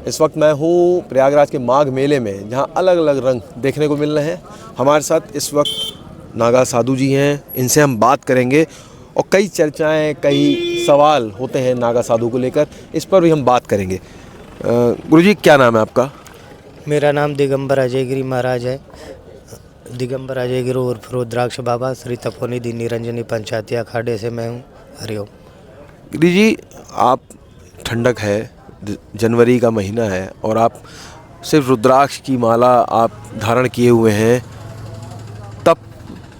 इस वक्त मैं हूँ प्रयागराज के माघ मेले में, जहाँ अलग अलग रंग देखने को मिल रहे हैं। हमारे साथ इस वक्त नागा साधु जी हैं, इनसे हम बात करेंगे और कई चर्चाएं, कई सवाल होते हैं नागा साधु को लेकर, इस पर भी हम बात करेंगे। गुरुजी, क्या नाम है आपका? मेरा नाम दिगंबर अजयगिरी महाराज है। दिगंबर अजयगिरी उर्फ रुद्राक्ष बाबा, श्री तपोनिधि निरंजनी पंचायती अखाड़े से मैं हूँ। हरिओम। गुरुजी, आप, ठंडक है, जनवरी का महीना है और आप सिर्फ रुद्राक्ष की माला आप धारण किए हुए हैं, तप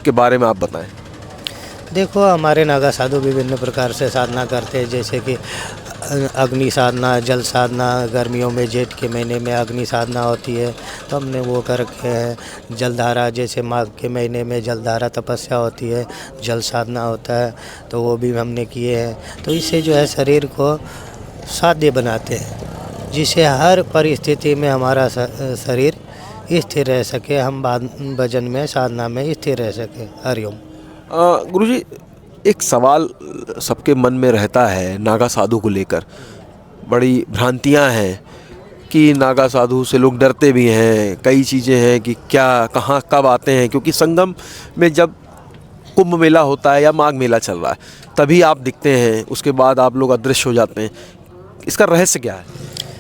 के बारे में आप बताएं। देखो, हमारे नागा साधु विभिन्न प्रकार से साधना करते हैं, जैसे कि अग्नि साधना, जल साधना। गर्मियों में जेठ के महीने में अग्नि साधना होती है, तो हमने वो कर रखे हैं। जलधारा, जैसे माघ के महीने में जलधारा तपस्या होती है, जल साधना होता है, तो वो भी हमने किए हैं। तो इससे जो है शरीर को साध्य बनाते हैं, जिससे हर परिस्थिति में हमारा शरीर स्थिर रह सके, हम भजन में, साधना में स्थिर रह सके। हरिओम। गुरुजी, एक सवाल सबके मन में रहता है नागा साधु को लेकर। बड़ी भ्रांतियां हैं कि नागा साधु से लोग डरते भी हैं, कई चीज़ें हैं कि क्या, कहाँ, कब आते हैं, क्योंकि संगम में जब कुंभ मेला होता है या माघ मेला चल रहा है तभी आप दिखते हैं, उसके बाद आप लोग अदृश्य हो जाते हैं। इसका रहस्य क्या है?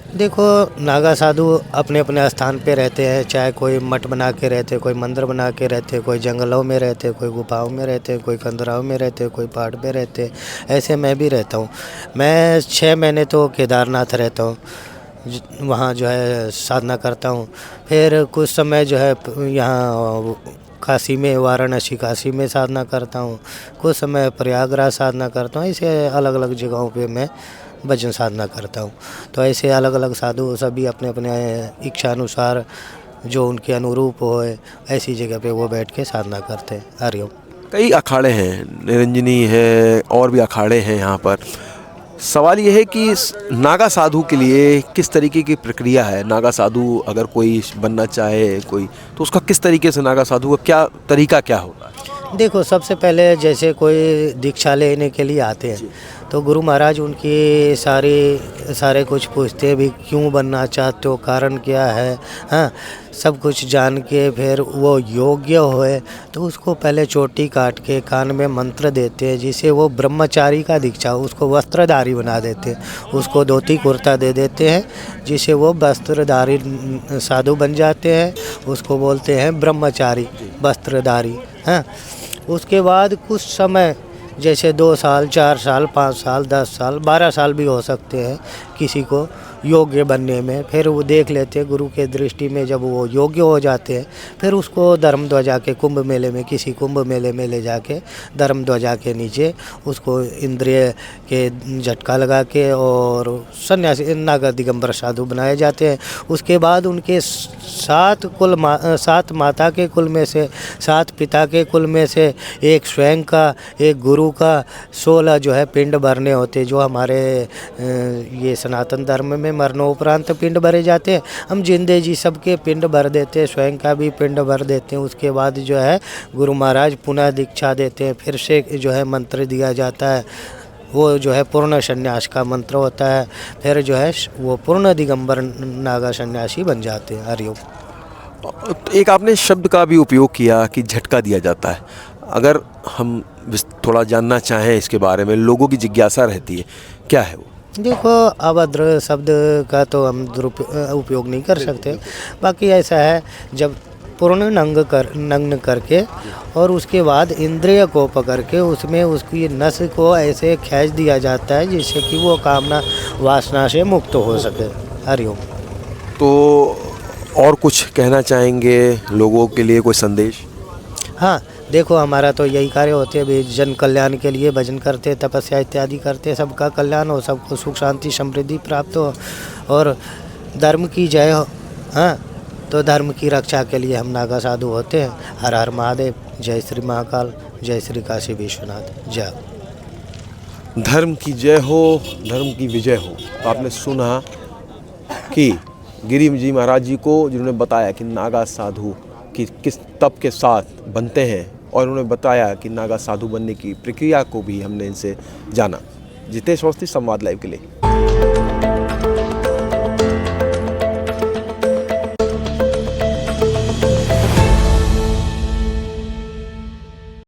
देखो, नागा साधु अपने अपने स्थान पे रहते हैं, चाहे कोई मठ बना के रहते, कोई मंदिर बना के रहते, कोई जंगलों में रहते, कोई गुफाओं में रहते, कोई कंदराओं में रहते, कोई पहाड़ पे रहते। ऐसे मैं भी रहता हूँ। मैं 6 महीने तो केदारनाथ रहता हूँ, वहाँ जो है साधना करता हूँ। फिर कुछ समय जो है यहाँ काशी में, वाराणसी काशी में साधना करता हूँ। कुछ समय प्रयागराज साधना करता हूँ। ऐसे अलग अलग जगहों पे मैं भजन साधना करता हूँ। तो ऐसे अलग अलग साधु सभी अपने अपने इच्छा अनुसार, जो उनके अनुरूप होए, ऐसी जगह पे वो बैठ के साधना करते हैं। हरिओम। कई अखाड़े हैं, निरंजनी है और भी अखाड़े हैं यहाँ पर। सवाल ये है कि नागा साधु के लिए किस तरीके की प्रक्रिया है? नागा साधु अगर कोई बनना चाहे कोई, तो उसका किस तरीके से, नागा साधु का क्या तरीका क्या होता है? देखो, सबसे पहले जैसे कोई दीक्षा लेने के लिए आते हैं, तो गुरु महाराज उनकी सारे कुछ पूछते हैं भी, क्यों बनना चाहते हो, कारण क्या है, हाँ, सब कुछ जान के फिर वो योग्य होए तो उसको पहले चोटी काट के कान में मंत्र देते हैं, जिसे वो ब्रह्मचारी का दीक्षा, उसको वस्त्रधारी बना देते हैं, उसको धोती कुर्ता दे देते हैं, जिसे वो वस्त्रधारी साधु बन जाते हैं। उसको बोलते हैं ब्रह्मचारी, वस्त्रधारी। हाँ, उसके बाद कुछ समय, जैसे 2 साल, 4 साल, 5 साल, 10 साल, 12 साल भी हो सकते हैं किसी को योग्य बनने में। फिर वो देख लेते हैं गुरु के दृष्टि में, जब वो योग्य हो जाते हैं फिर उसको धर्म ध्वजा के कुंभ मेले में, किसी कुंभ मेले में ले जाके धर्म ध्वजा के नीचे उसको इंद्रिय के झटका लगा के और सन्यासी नागा दिगंबर साधु बनाए जाते हैं। उसके बाद उनके 7 माता के कुल में से, 7 पिता के कुल में से, एक स्वयं का, एक गुरु का, 16 जो है पिंड भरने होते, जो हमारे ये सनातन धर्म में मरणोपरांत पिंड भरे जाते हैं। हम जिंदे जी सबके पिंड भर देते हैं, स्वयं का भी पिंड भर देते हैं। उसके बाद जो है गुरु महाराज पुनः दीक्षा देते हैं, फिर से जो है मंत्र दिया जाता है, वो जो है पूर्ण संन्यास का मंत्र होता है। फिर जो है वो पूर्ण दिगंबर नागा सन्यासी बन जाते हैं। हरिओम। एक आपने शब्द का भी उपयोग किया कि झटका दिया जाता है। अगर हम थोड़ा जानना चाहें इसके बारे में, लोगों की जिज्ञासा रहती है, क्या है वो? देखो, अभद्र शब्द का तो हम उपयोग नहीं कर सकते। बाकी ऐसा है, जब पूर्ण नग्न करके और उसके बाद इंद्रिय को पकड़ के उसमें उसकी नस को ऐसे खींच दिया जाता है, जिससे कि वो कामना वासना से मुक्त हो सके। हरिओम। तो और कुछ कहना चाहेंगे लोगों के लिए, कोई संदेश? हाँ, देखो, हमारा तो यही कार्य होते हैं भी, जन कल्याण के लिए भजन करते, तपस्या इत्यादि करते, सबका कल्याण हो, सबको सुख शांति समृद्धि प्राप्त हो और धर्म की जय हो। हाँ, तो धर्म की रक्षा के लिए हम नागा साधु होते हैं। हर हर महादेव, जय श्री महाकाल, जय श्री काशी विश्वनाथ, जय। धर्म की जय हो, धर्म की विजय हो। तो आपने सुना कि गिरी जी महाराज जी को, जिन्होंने बताया कि नागा साधु कि किस तप के साथ बनते हैं, और उन्होंने बताया कि नागा साधु बनने की प्रक्रिया को भी हमने इनसे जाना। जितेश अवस्थी, संवाद लाइव के लिए।